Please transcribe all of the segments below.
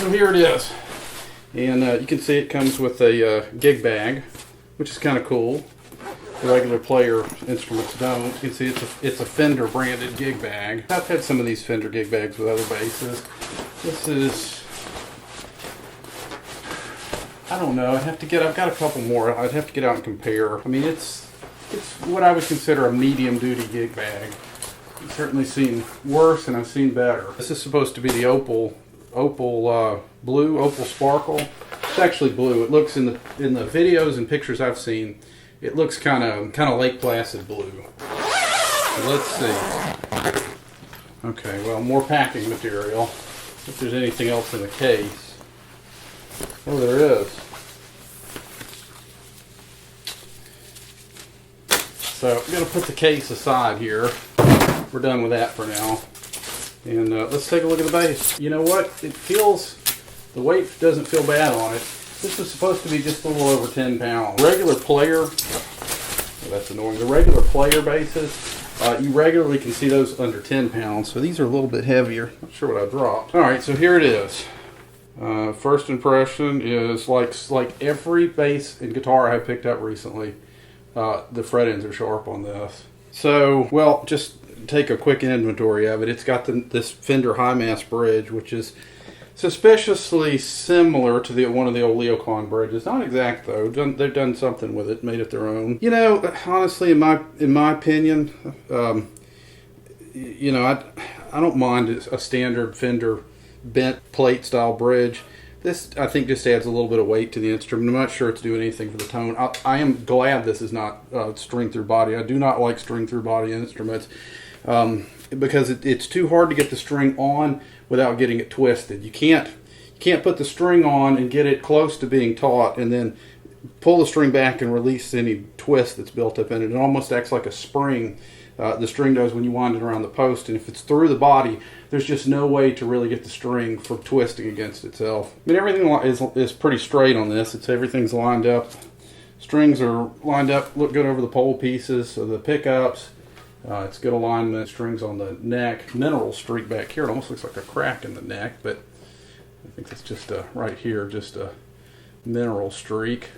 so here it is. And you can see it comes with a gig bag, which is kind of cool. The regular player instruments don't. You can see it's a Fender branded gig bag. I've had some of these Fender gig bags with other basses. This is, I don't know, I've got a couple more. I'd have to get out and compare. I mean, it's what I would consider a medium duty gig bag. I've certainly seen worse and I've seen better. This is supposed to be the opal blue, opal sparkle. It's actually blue. It looks in the videos and pictures I've seen, it looks kind of Lake Placid blue. So let's see. Okay, well, more packing material. If there's anything else in the case. Oh, there is. So I'm going to put the case aside here. We're done with that for now. And let's take a look at the bass. You know what? It feels, the weight doesn't feel bad on it. This was supposed to be just a little over 10 pounds. Regular player, oh, that's annoying. The regular player basses, you regularly can see those under 10 pounds. So these are a little bit heavier. Not sure what I dropped. All right, so here it is. First impression is like every bass and guitar I have picked up recently, the fret ends are sharp on this. So, well, just take a quick inventory of it. It's got this Fender high mass bridge, which is suspiciously similar to one of the old Leocon bridges. Not exact though. They've done something with it, made it their own. You know, honestly, in my opinion, you know, I don't mind a standard Fender bent plate style bridge. This, I think, just adds a little bit of weight to the instrument. I'm not sure it's doing anything for the tone. I am glad this is not string through body. I do not like string through body instruments because it's too hard to get the string on without getting it twisted. You can't put the string on and get it close to being taut and then pull the string back and release any twist that's built up in it. It almost acts like a spring. The string does when you wind it around the post, and if it's through the body, there's just no way to really get the string from twisting against itself. I mean, everything is pretty straight on this. Everything's lined up. Strings are lined up, look good over the pole pieces, so the pickups. It's good alignment. Strings on the neck. Mineral streak back here. It almost looks like a crack in the neck, but I think that's just right here, just a mineral streak.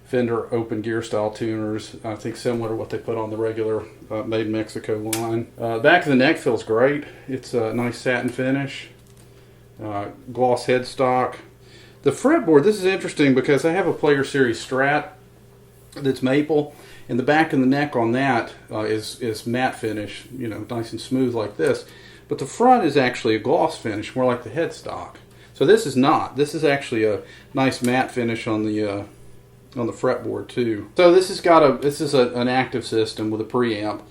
Fender open gear style tuners, I think similar to what they put on the regular Made in Mexico line. Back of the neck feels great. It's a nice satin finish. Gloss headstock. The fretboard, this is interesting because I have a Player Series Strat that's maple, and the back of the neck on that is matte finish, you know, nice and smooth like this. But the front is actually a gloss finish, more like the headstock. So this is not. This is actually a nice matte finish on the fretboard too. So this is an active system with a preamp.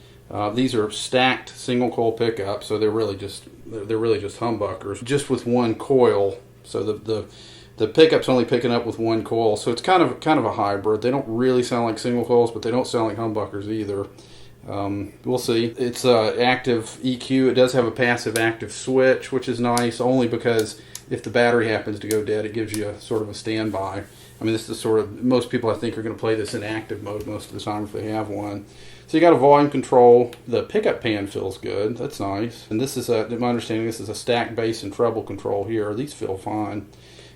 These are stacked single coil pickups, so they're really just humbuckers, just with one coil. So the pickup's only picking up with one coil, so it's kind of a hybrid. They don't really sound like single coils, but they don't sound like humbuckers either. We'll see. It's active EQ. It does have a passive active switch, which is nice, only because if the battery happens to go dead, it gives you a sort of a standby. I mean, this is sort of, most people I think are going to play this in active mode most of the time if they have one. So you got a volume control. The pickup pan feels good. That's nice. And this is in my understanding, this is a stack bass and treble control here. These feel fine.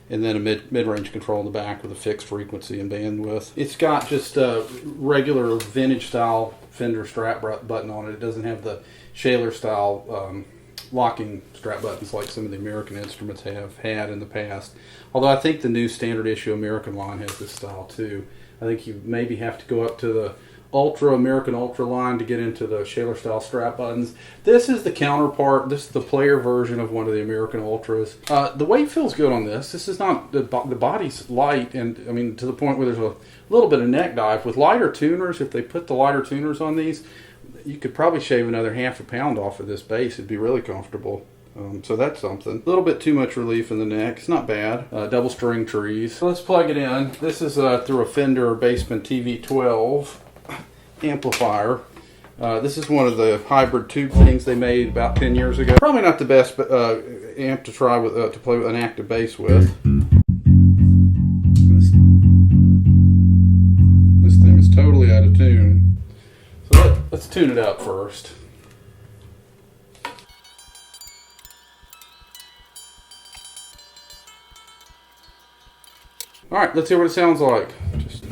And then a mid-range control in the back with a fixed frequency and bandwidth. It's got just a regular vintage style Fender strap button on it. It doesn't have the Shaler style locking strap buttons like some of the American instruments have had in the past. Although I think the new standard issue American line has this style too. I think you maybe have to go up to the American Ultra line to get into the Shaler style strap buttons. This is the counterpart. This is the player version of one of the American Ultras. The weight feels good on this. This is not, the body's light, and I mean to the point where there's a little bit of neck dive. With lighter tuners, if they put the lighter tuners on these, you could probably shave another half a pound off of this bass. It'd be really comfortable. So that's something. A little bit too much relief in the neck. It's not bad. Double string trees. So let's plug it in. This is through a Fender Bassman TV12 amplifier. This is one of the hybrid tube things they made about 10 years ago. Probably not the best amp to try with to play with an active bass with. This thing is totally out of tune. So let's tune it up first. All right, let's hear what it sounds like. Just...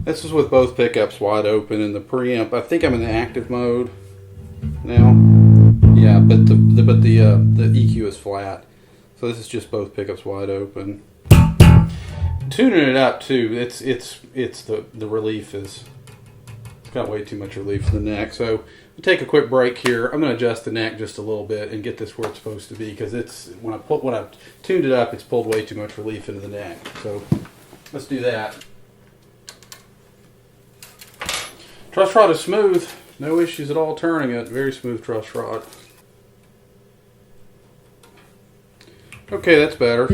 This is with both pickups wide open, and the preamp, I think I'm in the active mode now. Yeah, but the EQ is flat. So this is just both pickups wide open. Tuning it up too, it's the relief is, it's got way too much relief in the neck. So we'll take a quick break here. I'm going to adjust the neck just a little bit and get this where it's supposed to be, because it's when I tuned it up, it's pulled way too much relief into the neck. So let's do that. Truss rod is smooth, no issues at all turning it. Very smooth truss rod. Okay, that's better.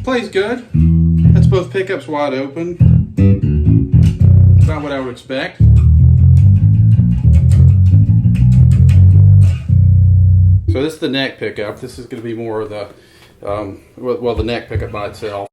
Plays good. That's both pickups wide open. About what I would expect. So this is the neck pickup. This is going to be more of the, well, the neck pickup by itself.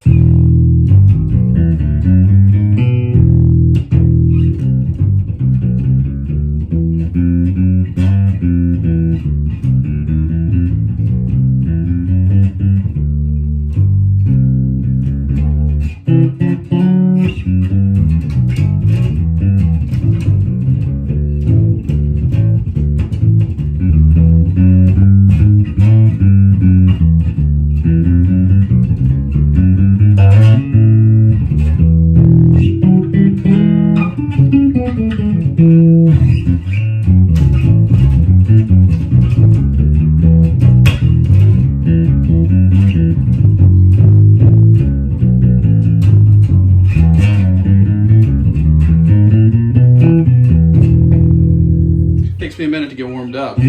Takes me a minute to get warmed up. So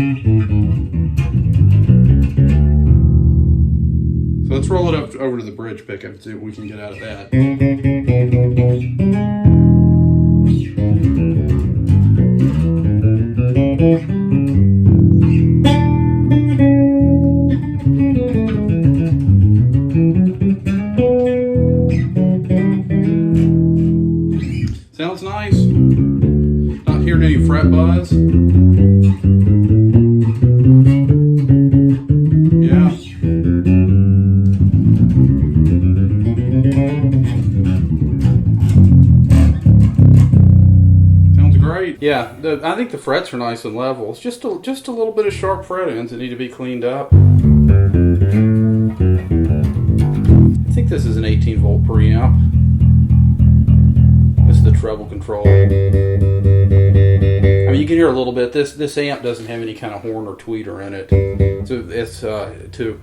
let's roll it up over to the bridge pickup and see what we can get out of that. Sounds nice. Not hearing any fret buzz. Yeah. Sounds great. Yeah, I think the frets are nice and level. It's just a little bit of sharp fret ends that need to be cleaned up. I think this is an 18-volt preamp. This is the treble control. I mean, you can hear a little bit. This amp doesn't have any kind of horn or tweeter in it. So it's to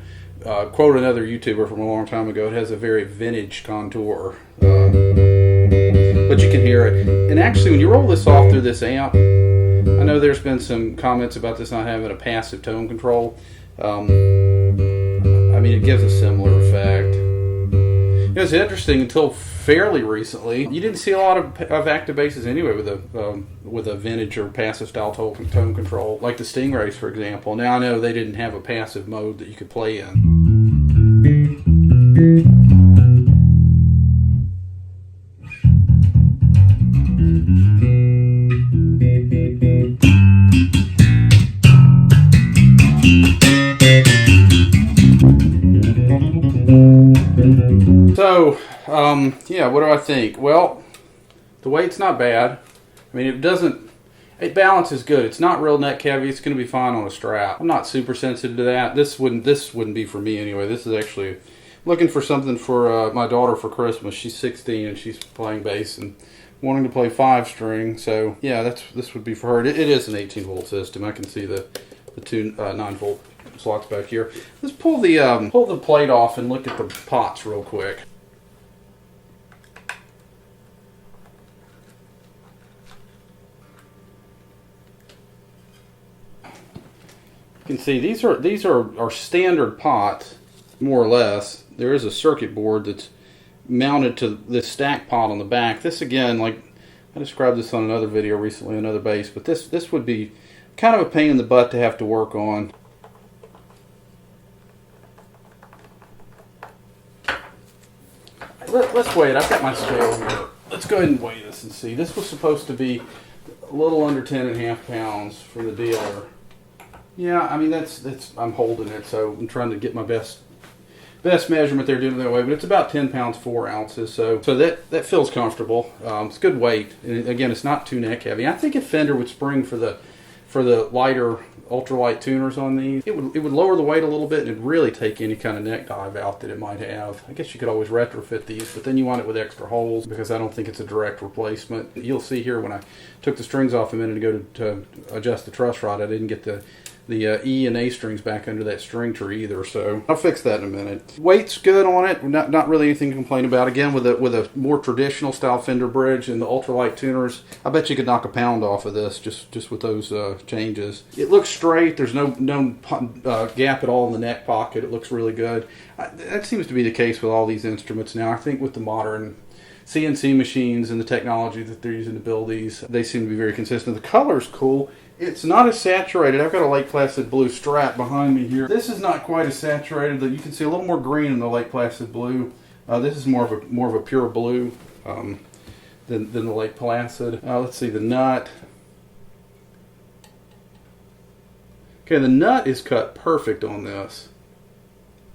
quote another YouTuber from a long time ago, it has a very vintage contour. But you can hear it. And actually, when you roll this off through this amp, I know there's been some comments about this not having a passive tone control. I mean, it gives a similar effect. It was interesting until fairly recently. You didn't see a lot of active basses anyway with a vintage or passive style tone control, like the Stingrays, for example. Now I know they didn't have a passive mode that you could play in. So, yeah, what do I think? Well, the weight's not bad. I mean, it balances good. It's not real neck heavy. It's going to be fine on a strap. I'm not super sensitive to that. This wouldn't be for me anyway. This is actually looking for something for my daughter for Christmas. She's 16 and she's playing bass and wanting to play 5-string. So, yeah, this would be for her. It is an 18-volt system. I can see the the two 9-volt slots back here. Let's pull the plate off and look at the pots real quick. You can see these are standard pots, more or less. There is a circuit board that's mounted to this stack pot on the back. This, again, like I described this on another video recently, another bass, but this would be kind of a pain in the butt to have to work on. Let's weigh it. I've got my scale here. Let's go ahead and weigh this and see. This was supposed to be a little under 10.5 pounds from the dealer. Yeah, I mean that's I'm holding it, so I'm trying to get my best measurement there, doing it that way. But it's about 10 pounds 4 ounces, so that feels comfortable. It's good weight, and again, it's not too neck heavy. I think if Fender would spring for the lighter ultralight tuners on these, it would lower the weight a little bit, and it'd really take any kind of neck dive out that it might have. I guess you could always retrofit these, but then you want it with extra holes, because I don't think it's a direct replacement. You'll see here when I took the strings off a minute ago to adjust the truss rod, I didn't get the E and A strings back under that string tree either, so I'll fix that in a minute. Weight's good on it, not really anything to complain about. Again, with a more traditional style Fender bridge and the ultralight tuners, I bet you could knock a pound off of this just with those changes. It looks straight. There's no gap at all in the neck pocket. It looks really good. That seems to be the case with all these instruments now. I think with the modern CNC machines and the technology that they're using to build these, they seem to be very consistent. The color's cool. It's not as saturated. I've got a Lake Placid blue strap behind me here. This is not quite as saturated. You can see a little more green in the Lake Placid blue. This is more of a pure blue than the Lake Placid. Let's see the nut. Okay, the nut is cut perfect on this.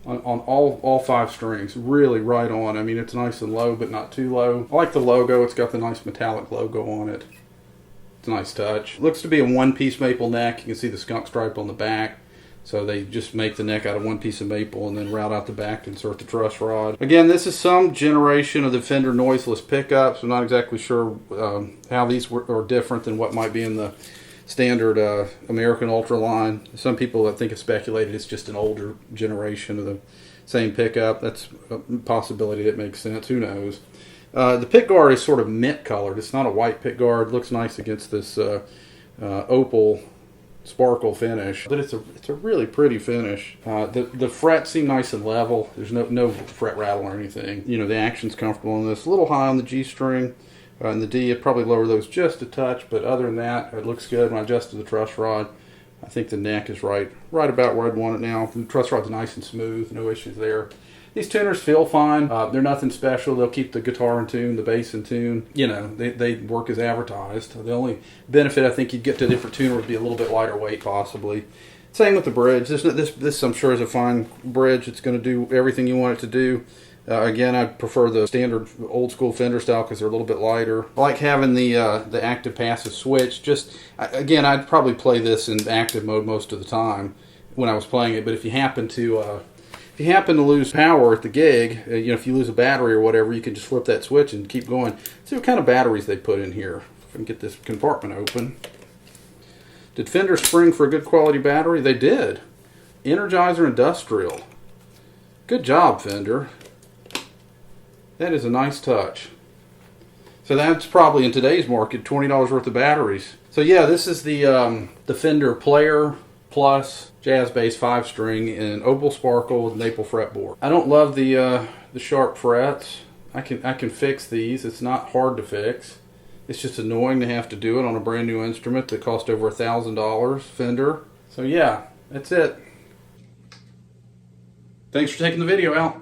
On all 5 strings, really right on. I mean, it's nice and low, but not too low. I like the logo. It's got the nice metallic logo on it. It's a nice touch. Looks to be a one-piece maple neck. You can see the skunk stripe on the back. So they just make the neck out of one piece of maple and then route out the back to insert the truss rod. Again, this is some generation of the Fender noiseless pickups. I'm not exactly sure how these are different than what might be in the standard American Ultra line. Some people I think have speculated it's just an older generation of the same pickup. That's a possibility that makes sense. Who knows? The pick guard is sort of mint colored. It's not a white pick guard. It looks nice against this opal sparkle finish, but it's a really pretty finish. The frets seem nice and level. There's no fret rattle or anything. You know, the action's comfortable on this. A little high on the G string and the D. I'd probably lower those just a touch, but other than that, it looks good. When I adjusted the truss rod, I think the neck is right about where I'd want it now. The truss rod's nice and smooth. No issues there. These tuners feel fine. They're nothing special. They'll keep the guitar in tune, the bass in tune. You know, they work as advertised. The only benefit I think you'd get to a different tuner would be a little bit lighter weight, possibly. Same with the bridge. This I'm sure is a fine bridge. It's going to do everything you want it to do. Again, I prefer the standard old school Fender style because they're a little bit lighter. I like having the active passive switch. Again, I'd probably play this in active mode most of the time when I was playing it. But if you happen to lose power at the gig, if you lose a battery or whatever, you can just flip that switch and keep going. See what kind of batteries they put in here. If I can get this compartment open. Did Fender spring for a good quality battery? They did. Energizer Industrial. Good job, Fender. That is a nice touch. So that's probably in today's market $20 worth of batteries. So yeah, this is the Fender Player Plus Jazz Bass 5-string in opal sparkle with maple fretboard. I don't love the sharp frets. I can fix these. It's not hard to fix. It's just annoying to have to do it on a brand new instrument that cost over $1,000 Fender. So yeah, that's it. Thanks for taking the video out.